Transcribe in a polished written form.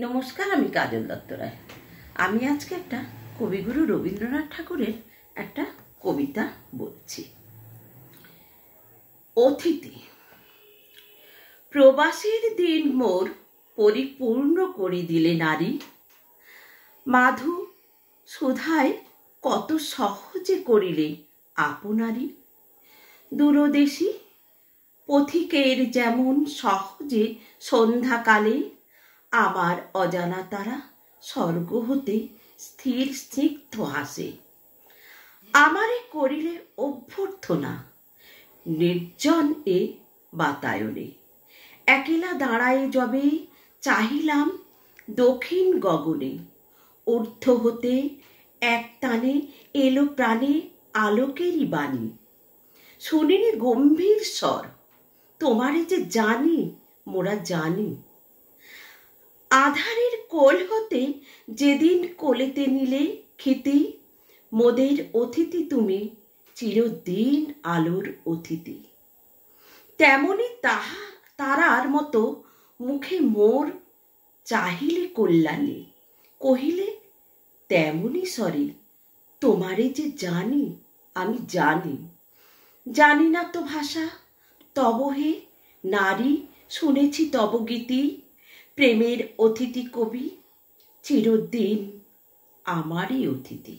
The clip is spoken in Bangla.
নমস্কার, আমি কাজল দত্ত রায়। আমি আজকে একটা কবিগুরু রবীন্দ্রনাথ ঠাকুরের একটা কবিতা বলছি। অতিথি। প্রবাসীর দিন মোর পরিপূর্ণ করে দিলে নারী, মাধু সুধায় কত সহজে করিলে আপনারি। দূরদেশী পথিকের যেমন সহজে সন্ধ্যাকালে আমার অজানা তারা স্বর্গ হতে স্থির স্নিগ্ধ হাসে। আমারে করিলে অভ্যর্থনা নির্জন এ বাতায়নে, একেলা দাঁড়ায় যবে চাহিলাম দক্ষিণ গগনে। ঊর্ধ্ব হতে এক টানে এলো প্রাণে আলোকেরই বাণী, শুনিনি গম্ভীর স্বর, তোমারে যে জানি মোরা জানি। আধারের কোল হতে যেদিন কোলেতে নিলে খিতি, মোদের অতিথি তুমি চিরদিন আলোর অতিথি। তেমনি তারার মতো মুখে মোর চাহিলে কল্যাণী, কহিলে তেমনি স্বরে তোমারে যে জানি আমি জানি। জানি না তো ভাষা তব হে নারী, শুনেছি তব গীতি, প্রেমের অতিথি কবি চিরদিন আমারই অতিথি।